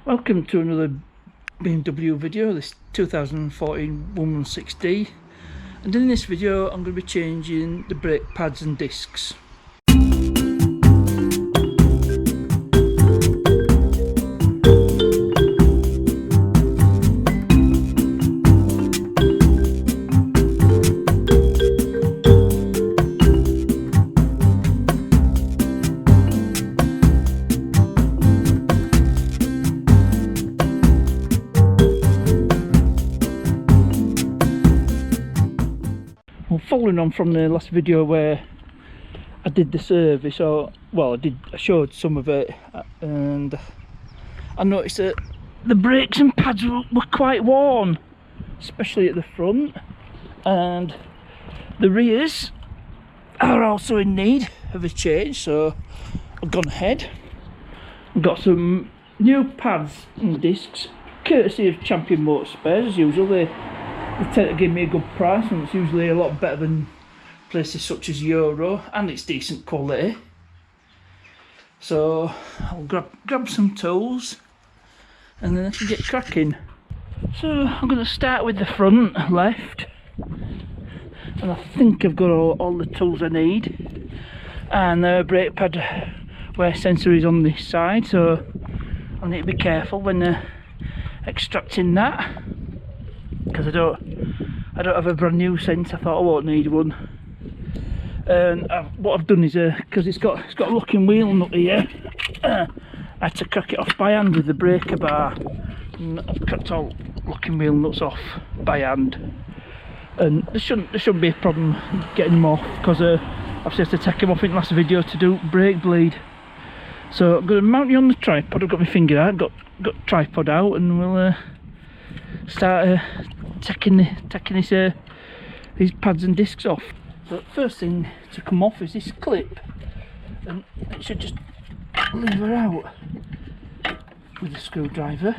Welcome to another BMW video, this 2014 116D, and in this video I'm going to be changing the brake pads and discs. Following on from the last video where I did the service, I showed some of it, and I noticed that the brakes and pads were quite worn, especially at the front, and the rears are also in need of a change. So I've gone ahead and got some new pads and discs, courtesy of Champion Motor Spares. As usual, they tend to give me a good price, and it's usually a lot better than places such as Euro, and it's decent quality. So I'll grab some tools and then I can get cracking. So I'm going to start with the front left, and I think I've got all the tools I need, and the brake pad wear sensor is on this side, so I need to be careful when extracting that, because I don't have a brand new sensor. I thought I won't need one. And what I've done is, because it's got a locking wheel nut here, I had to crack it off by hand with the breaker bar, and I've cracked all locking wheel nuts off by hand. And there shouldn't be a problem getting them off, because obviously I had to take them off in the last video to do brake bleed. So I'm going to mount you on the tripod. I've got my finger out, got tripod out, and we'll start taking these pads and discs off. So the first thing to come off is this clip, and it should just lever out with a screwdriver.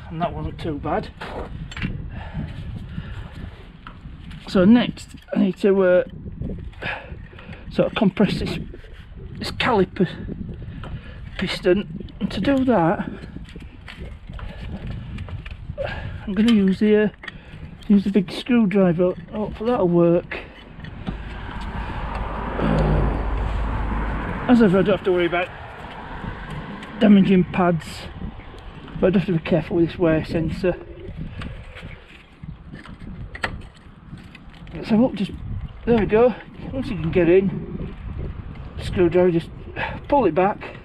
And that wasn't too bad. So next I need to sort of compress this caliper piston, and to do that I'm going to use the big screwdriver. Hopefully that'll work. As ever, I don't have to worry about damaging pads, but I do have to be careful with this wear sensor. Let's have a look. Just there we go. Once you can get in, screwdriver, just pull it back,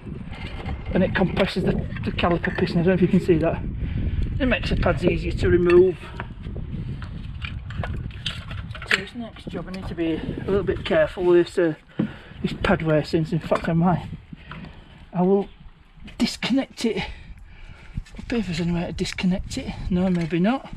and it compresses the caliper piston. I don't know if you can see that. It makes the pads easier to remove. So this next job, I need to be a little bit careful with this pad wear sensor. In fact, I will disconnect it. Up here, if there's any way to disconnect it. No, maybe not.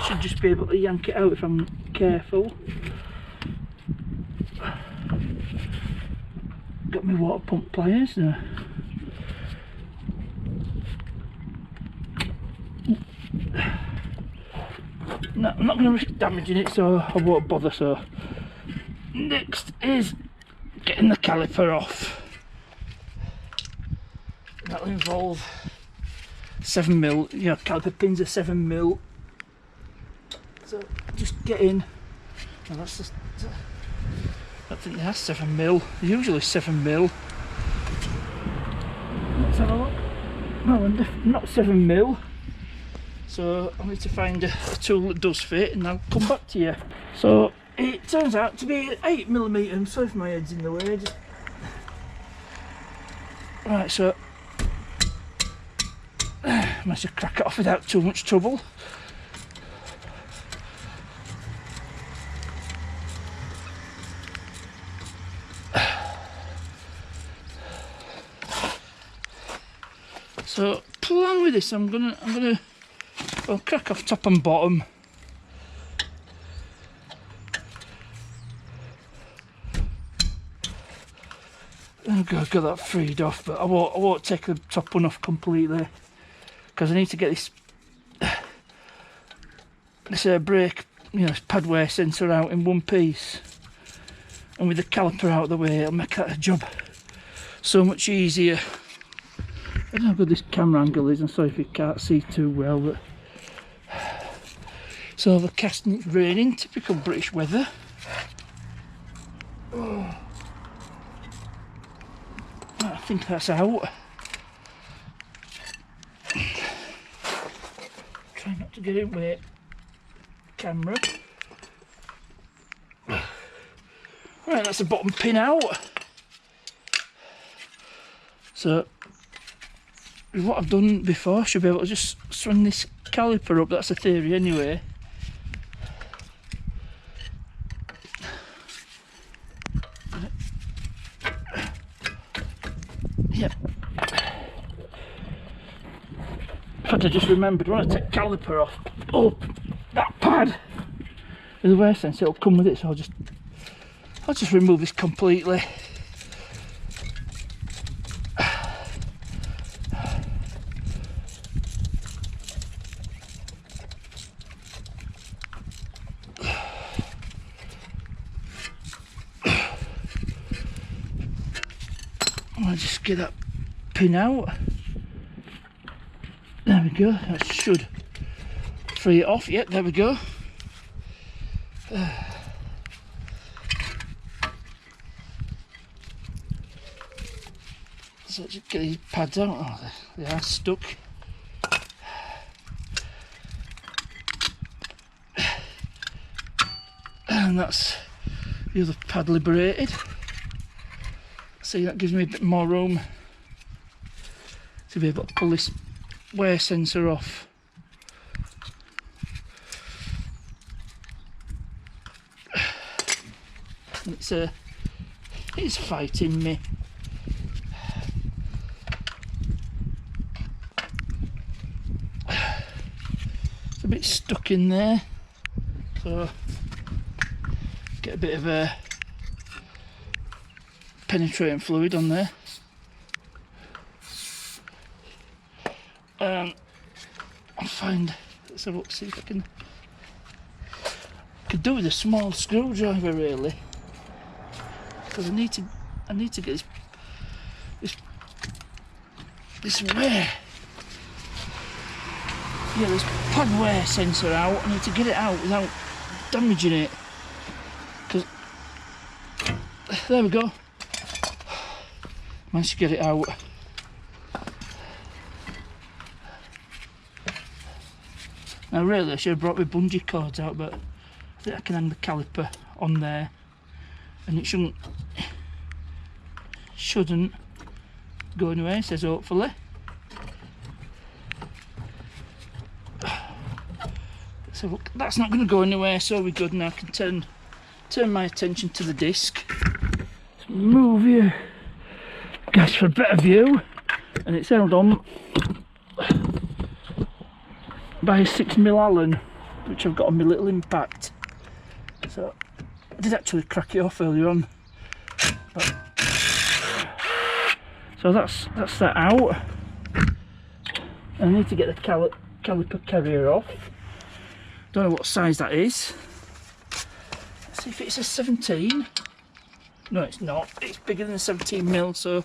Should just be able to yank it out if I'm careful. Got my water pump pliers now. No, I'm not going to risk damaging it, so I won't bother. So next is getting the caliper off. That'll involve 7mm. You know, caliper pins are 7mm. So just get in. Well, that's just. I think that's 7mm, usually 7mm. Let's have a look. No, not 7mm. So I need to find a tool that does fit, and I'll come back to you. So it turns out to be 8mm. I'm sorry if my head's in the way. Right, so I managed to crack it off without too much trouble. So plan with this, I'm gonna crack off top and bottom. I've got that freed off, but I won't take the top one off completely, because I need to get this this brake, you know, pad wear sensor out in one piece, and with the caliper out of the way, it'll make that job so much easier. I don't know how good this camera angle is. I'm sorry if you can't see too well, but it's overcast and it's raining, typical British weather. Oh. I think that's out. Try not to get in with camera. Right, that's the bottom pin out. So with what I've done before, I should be able to just swing this caliper up. That's the theory anyway. Yep. But I just remembered when I take caliper off, oh, that pad with the wear sensor, it'll come with it. So I'll just remove this completely. I'll just get that pin out. There we go. That should free it off. Yep, there we go. So just get these pads out. Oh, they are stuck. And that's the other pad liberated. See, that gives me a bit more room to be able to pull this wear sensor off. And it's fighting me. It's a bit stuck in there, so get a bit of a penetrating fluid on there. I'll find, let's have a look, see if I can could do with a small screwdriver really, because I need to get this wear, yeah, this pad wear sensor out. I need to get it out without damaging it, because there we go, managed to get it out. Now really I should have brought my bungee cords out, but I think I can hang the caliper on there and it shouldn't go anywhere, it says hopefully. So look, that's not going to go anywhere, so we're good. Now I can turn my attention to the disc. Let's move you guys for a better view, and it's held on by a 6mm Allen, which I've got on my little impact. So I did actually crack it off earlier on, but, so that's that out. I need to get the caliper carrier off. Don't know what size that is. Let's see if it's a 17. No, it's not. It's bigger than a 17mm, so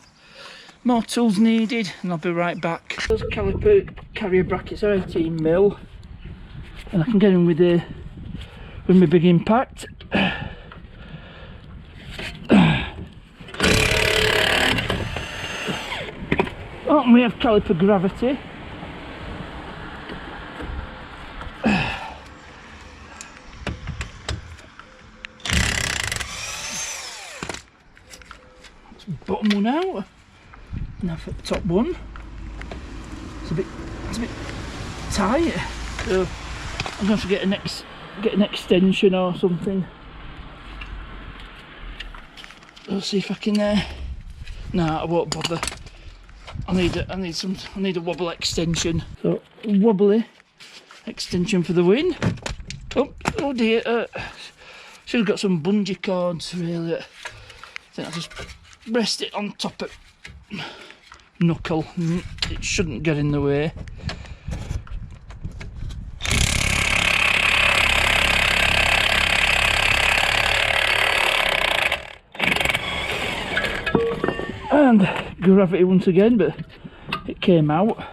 more tools needed, and I'll be right back. Those caliper carrier brackets are 18mm, and I can get in with my big impact. Oh, and we have caliper gravity. Bottom one out. Now for the top one. It's a bit tight, so I'm going to get an extension or something. I'll see if I can. Nah, I won't bother. I need a wobble extension. So wobbly extension for the win. Oh dear. Should have got some bungee cords really. I think I'll just rest it on top of knuckle. It shouldn't get in the way. and gravity once again, but it came out.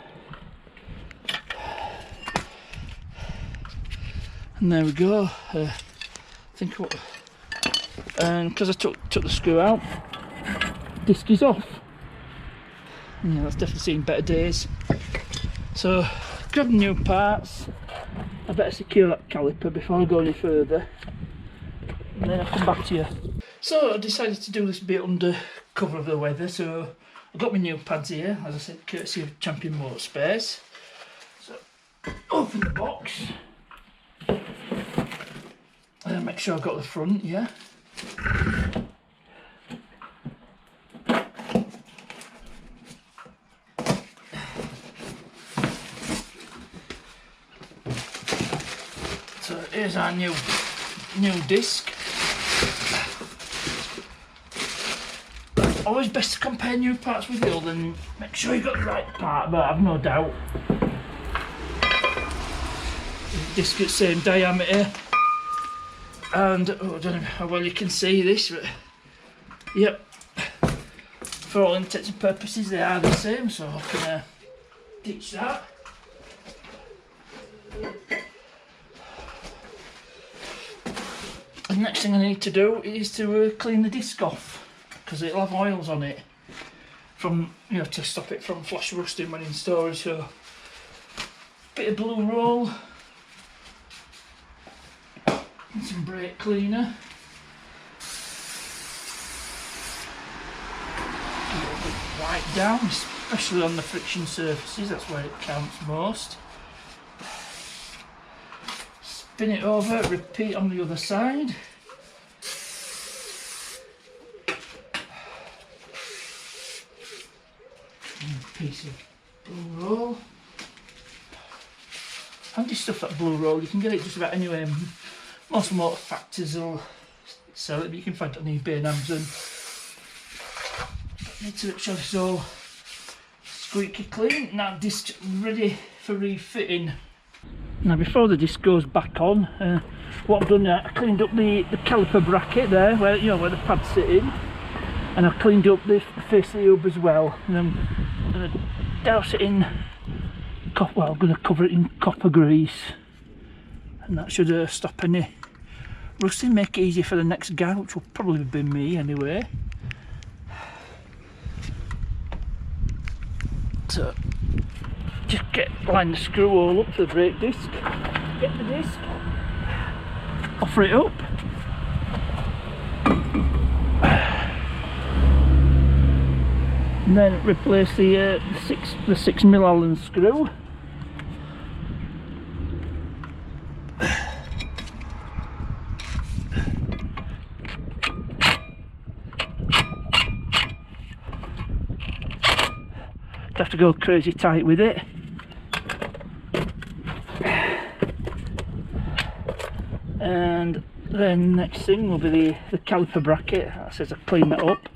And there we go. I think what, and because I took the screw out, disc is off. Yeah, that's definitely seen better days. So grab new parts. I better secure that caliper before I go any further, and then I'll come back to you. So I decided to do this bit under cover of the weather, so I've got my new pads here, as I said, courtesy of Champion Motorspace. So open the box and make sure I've got the front, yeah. So here's our new disc. Always best to compare new parts with the old and make sure you got the right part, but I've no doubt. Disc at the same diameter, and oh, I don't know how well you can see this, but yep, for all intents and purposes they are the same, so I can ditch that. The next thing I need to do is to clean the disc off, because it'll have oils on it from, you know, to stop it from flash rusting when in storage. So bit of blue roll and some brake cleaner. A little bit wipe down, especially on the friction surfaces, that's where it counts most. Spin it over, repeat on the other side. Piece of blue roll. Handy stuff, that blue roll. You can get it just about anywhere. Most motor factories will sell it, but you can find it on eBay and Amazon. Need to make sure it's all squeaky clean. Now disc ready for refitting. Now before the disc goes back on, what I've done now, I cleaned up the caliper bracket there, where where the pads sit in, and I've cleaned up the face of the hub as well. And I'm going to douse it in copper. Well, I'm going to cover it in copper grease, and that should stop any rusting, make it easier for the next guy, which will probably be me anyway. So just line the screw all up for the brake disc, get the disc, offer it up, and then replace the 6mm Allen screw. Have to go crazy tight with it. And then next thing will be the caliper bracket. That says I clean that up.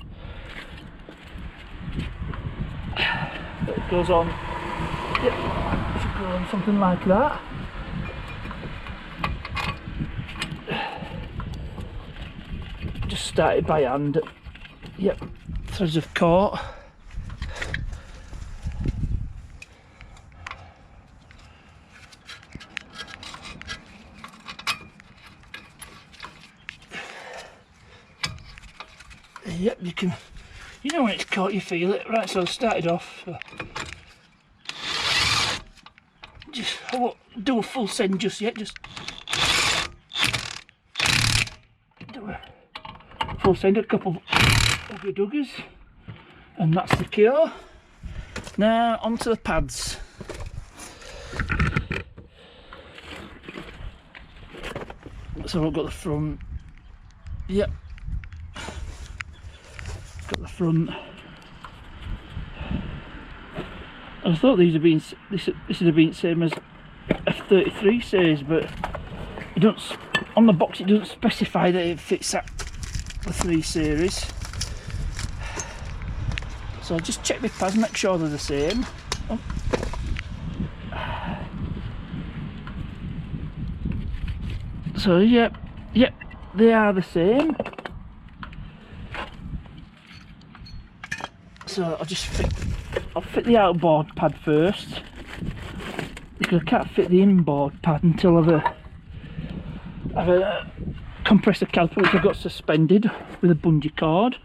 It goes on. Yep, it should go on something like that. Just started by hand. Yep, threads have caught. Yep, you know when it's caught, you feel it. Right, so I started off. I won't do a full send just yet, just do a full send, a couple of duggers, and that's secure. Now onto the pads. So I've got the front. Yep. Got the front. I thought these would been this would have been the same as F33 says, but it don't, on the box it doesn't specify that it fits that the 3 series. So I'll just check the pads, make sure they're the same. Oh. So yep, they are the same. So I'll fit the outboard pad first, because I can't fit the inboard pad until I've a compressor caliper which I've got suspended with a bungee cord.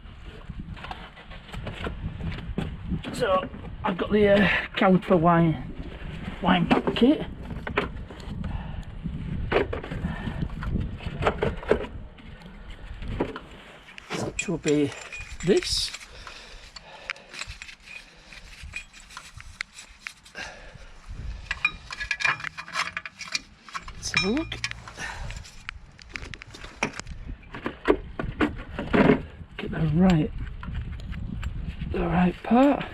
So I've got the caliper wind back kit. Which will be this. Let's have a look. Get the right part.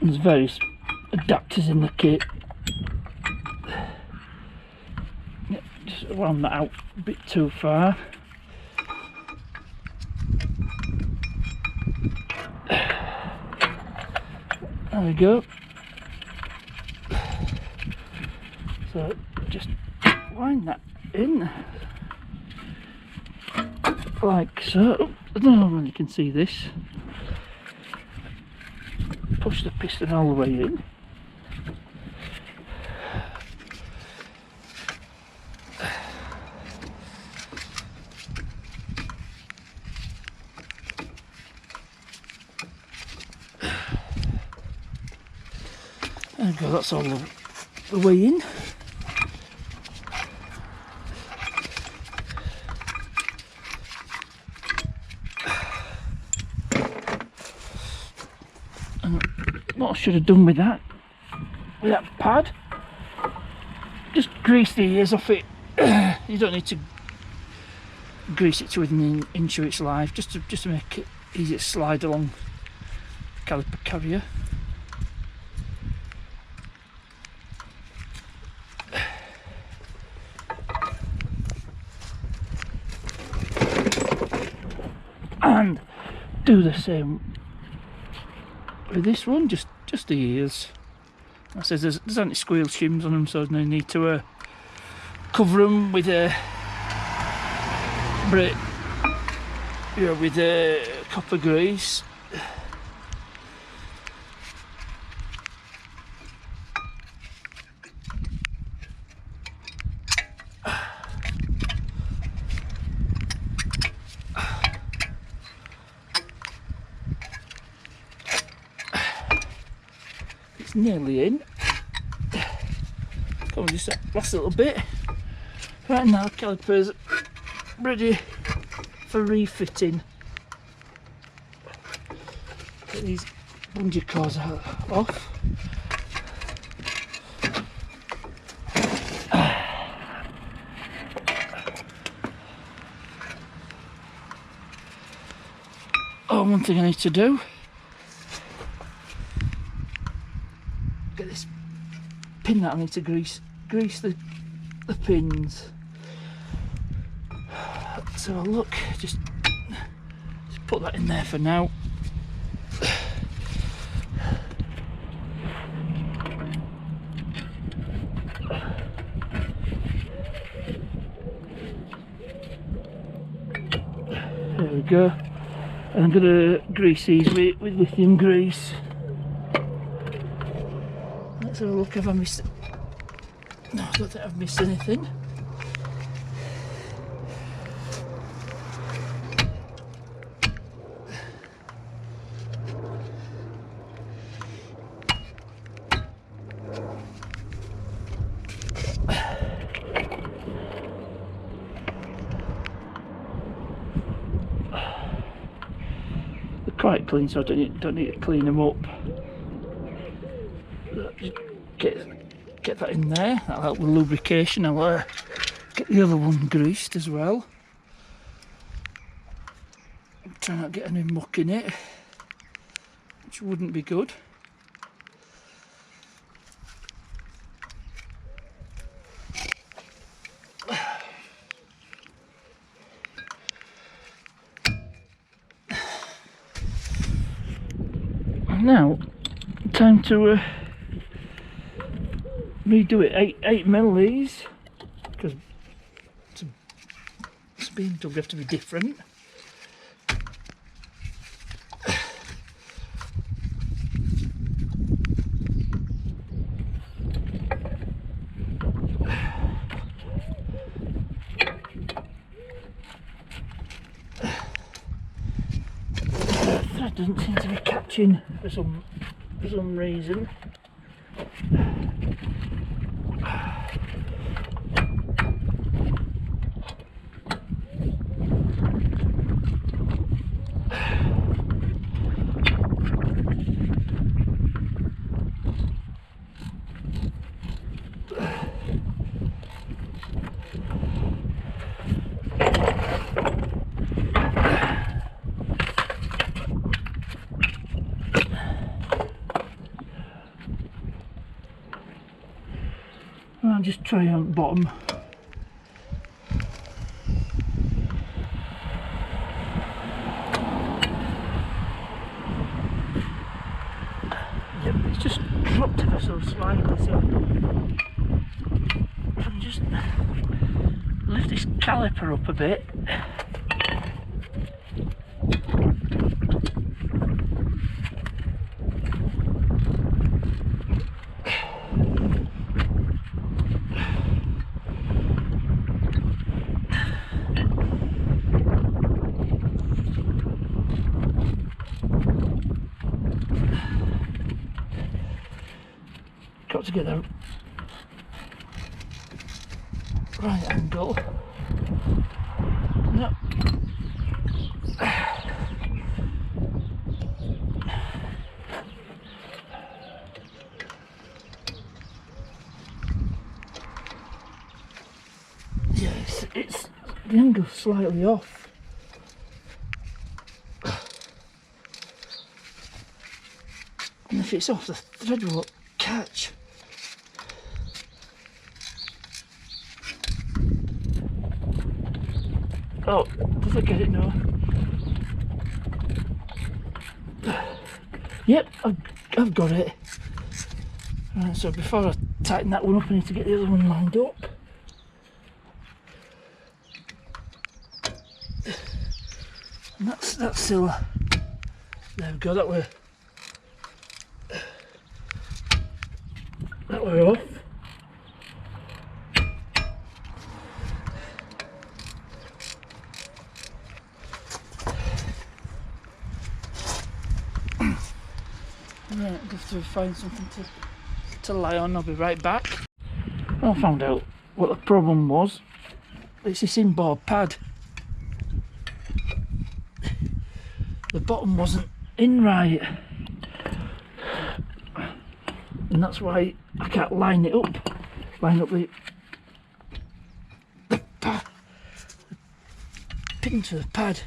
There's various adapters in the kit. Just round that out a bit too far. There we go. So just wind that in like so. I don't know when you can see this. Push the piston all the way in. There we go, that's all the way in. What I should have done with that pad, just grease the ears off it. You don't need to grease it to within an inch of its life, just to make it easier to slide along the caliper carrier. And do the same with this one, just the ears. I says there's anti-squeal shims on them, so there's no need to cover them with a copper grease. It's nearly in. Come on, just that last little bit. Right now, the caliper's ready for refitting. Get these bungee cords off. Oh, one thing I need to do. Get this pin that I need to grease the pins. So look, just put that in there for now. There we go. And I'm going to grease these with lithium grease. Let's have a look if I missed it. No, I don't think I've missed anything. They're quite clean, so I don't need to clean them up. Just get that in there. That'll help with lubrication. I'll get the other one greased as well. Try not to get any muck in it, which wouldn't be good. Now, time to redo it. 8mm these, because it's being dug, have to be different. Thread doesn't seem to be catching for some reason. I'll just try on the bottom. Yep, it's just dropped ever so slightly, so if I can just lift this caliper up a bit. Got to get the right angle. No. Yeah, it's the angle's slightly off. And if it's off, the thread won't catch. Oh, does it get it now? Yep, I've got it. Right, so before I tighten that one up, I need to get the other one lined up. And that's still. There we go. That way off. Right, I have to find something to lie on. I'll be right back. I found out what the problem was. It's this inboard pad. The bottom wasn't in right, and that's why I can't line it up. Line up the pin to the pad.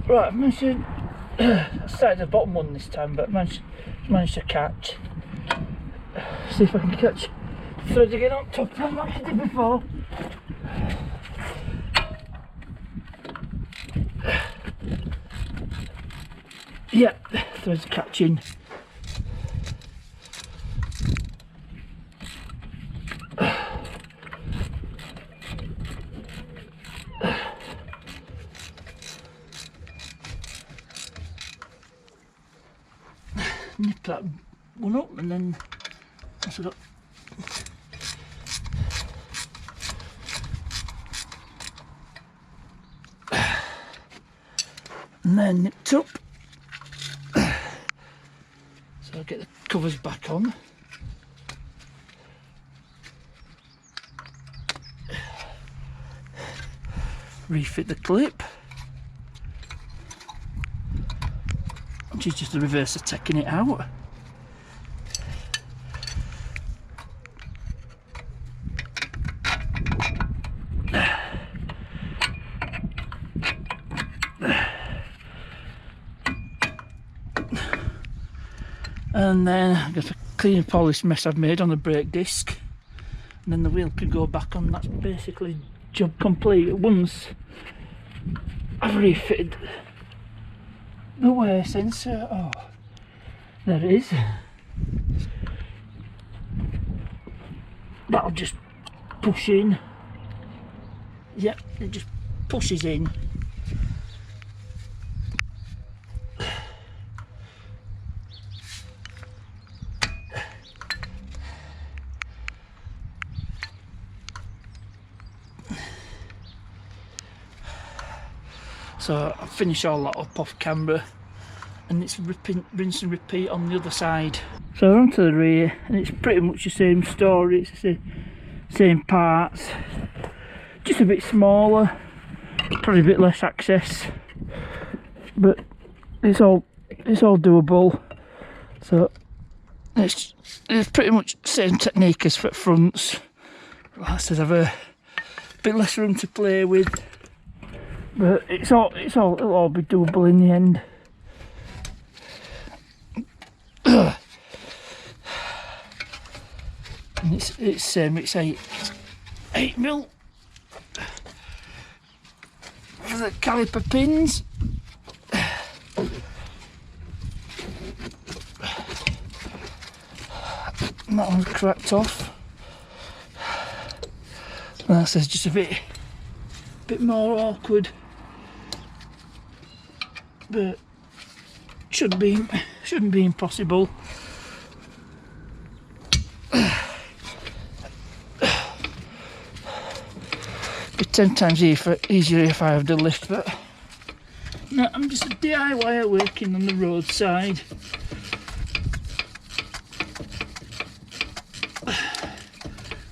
Right, I've managed to, I started the bottom one this time, but managed to catch. See if I can catch thread again on top like I did before. Yeah, thread's catching. nip that one up, and then once I've got and then nipped up, so I'll get the covers back on. Refit the clip, which is just the reverse of taking it out. And then I've got to clean and polish mess I've made on the brake disc, and then the wheel can go back on. That's basically job complete. Once I've refitted the wear sensor, oh, there it is. That'll just push in. Yep, it just pushes in. So I finish all that up off camera, and it's rinse and repeat on the other side. So onto the rear, and it's pretty much the same story. It's the same parts, just a bit smaller, probably a bit less access, but it's all doable. So it's pretty much the same technique as for fronts. Like I said, I've a bit less room to play with, but it'll all be doable in the end. And it's 8mm for the caliper pins. And that one's cracked off. And that says just a bit more awkward, but shouldn't be impossible. Be 10 times easier if I have the lift, but no, I'm just a DIYer working on the roadside.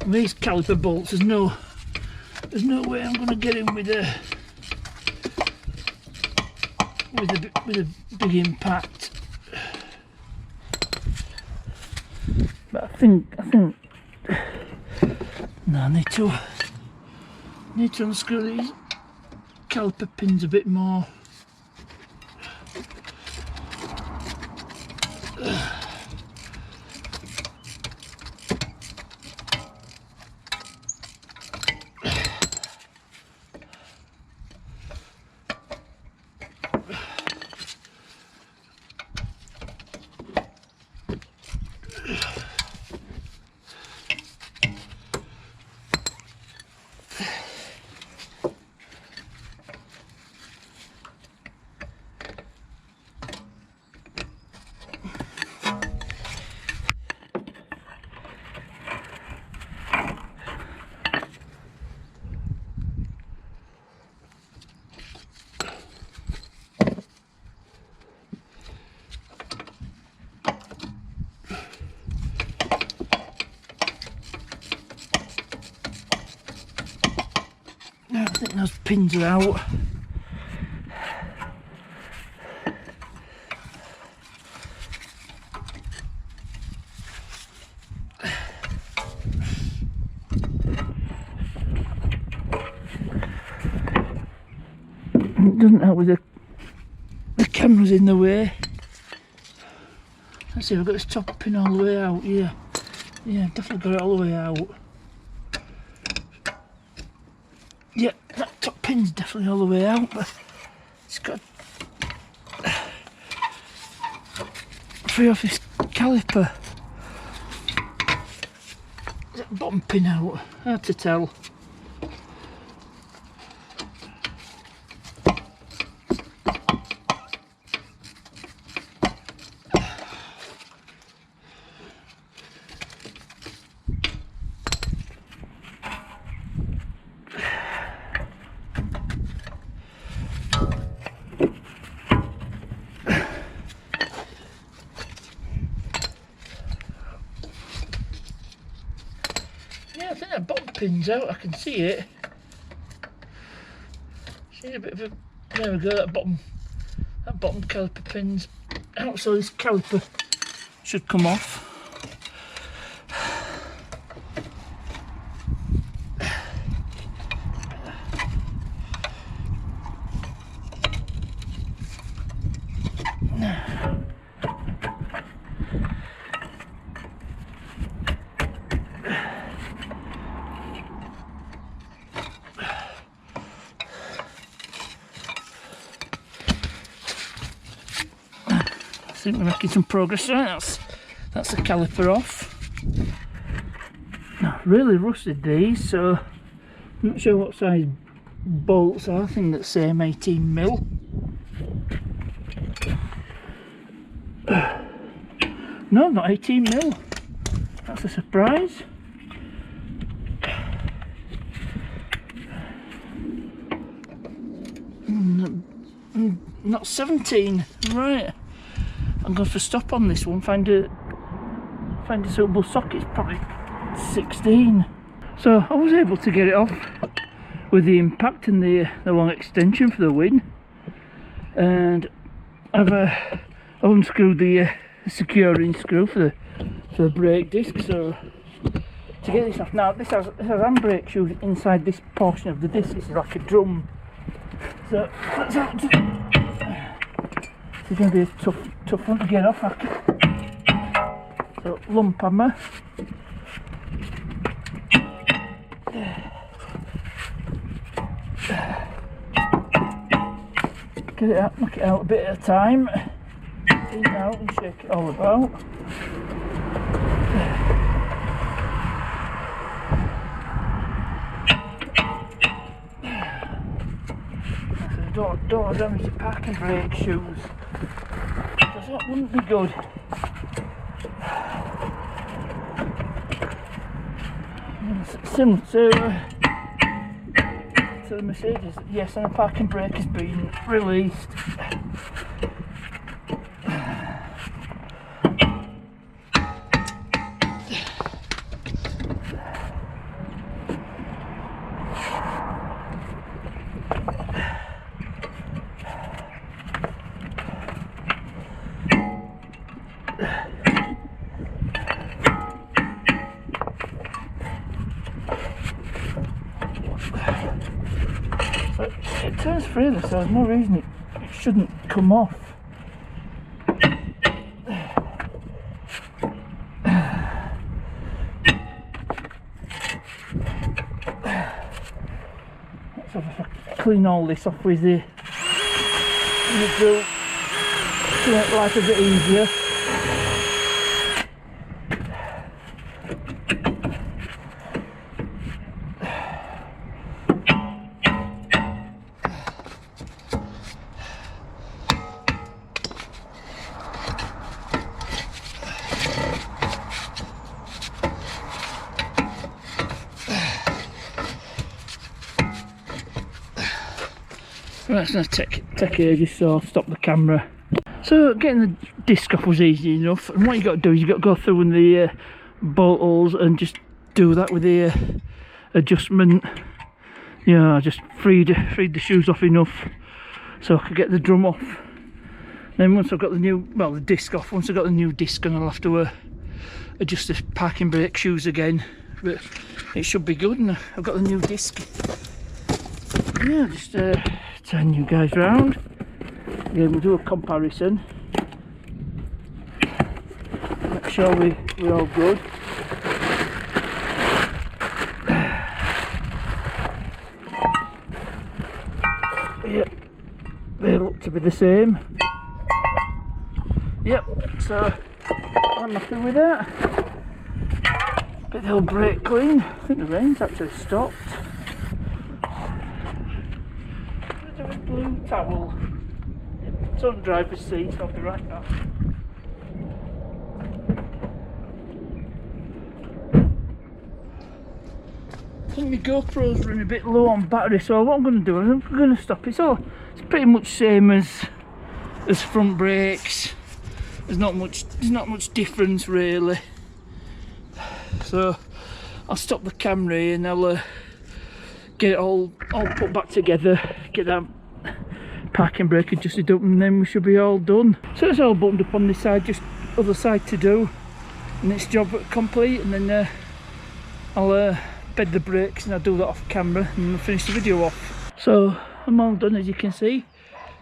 And these caliper bolts, there's no way I'm going to get in with a big impact. But I think no, I need to unscrew these caliper pins a bit more. I think those pins are out. It doesn't help with the camera's in the way. Let's see, we've got this top pin all the way out. Yeah, definitely got it all the way out. Yeah, that top pin's definitely all the way out, but it's got to free off this caliper. Is that bottom pin out? Hard to tell. pin's out, I can see it. See a bit of a, there we go, that bottom caliper pin's out, so this caliper should come off. I think we're making some progress. Right, that's the caliper off. Really rusted these, so I'm not sure what size bolts are. I think that's same 18mm. No, not 18mm. That's a surprise. Not 17. Right. I'm going to stop on this one, find a suitable socket. It's probably 16. So I was able to get it off with the impact and the long extension for the wing, and I've unscrewed the securing screw for the brake disc. So to get this off now, this has handbrake shoes inside this portion of the disc. This is like a drum. So it's going to be a tough one to get off. So lump hammer. Get it out, knock it out a bit at a time. In out and shake it all about. Don't damage the parking brake shoes, because that wouldn't be good. Similar to the Mercedes, yes, and the parking brake has been released. It turns freely, so there's no reason it shouldn't come off. Let's have a clean all this off with the drill to make life a bit easier. Right, it's going to take ages, so I'll stop the camera. So getting the disc off was easy enough, and what you got to do is you got to go through in the bolt holes and just do that with the adjustment. You know, I just freed the shoes off enough so I could get the drum off. Then once I've got the disc off, once I've got the new disc, and I'll have to adjust the parking brake shoes again, but it should be good, and I've got the new disc. Yeah, just turn you guys round. Again, we'll do a comparison. Make sure we're all good. Yep, they look to be the same. Yep, so I'm happy with that. Get the old brake clean. I think the rain's actually stopped. A blue towel. It's on the driver's seat, I'll be right back. I think my GoPro's running a bit low on battery, so what I'm going to do is I'm going to stop it. So it's pretty much same as front brakes. There's not much difference really. So I'll stop the camera here and I'll get it all put back together, get that parking brake adjusted up, and then we should be all done. So it's all buttoned up on this side, just other side to do, and it's job complete. And then I'll bed the brakes and I'll do that off camera and I'll finish the video off. So I'm all done, as you can see.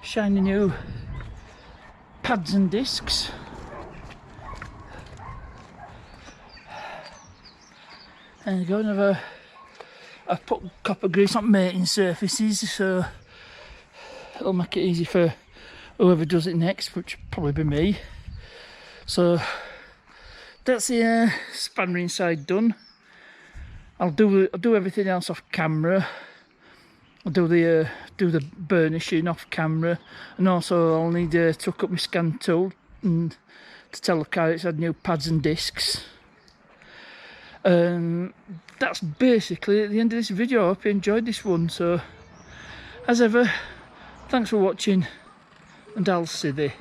Shiny new pads and discs. And go and I've put copper grease on mating surfaces, so it'll make it easy for whoever does it next, which will probably be me. So that's the spanner inside done. I'll do everything else off camera. I'll do the burnishing off camera, and also I'll need to hook up my scan tool and to tell the car it's had new pads and discs. That's basically at the end of this video. I hope you enjoyed this one. So as ever, thanks for watching, and I'll see thee.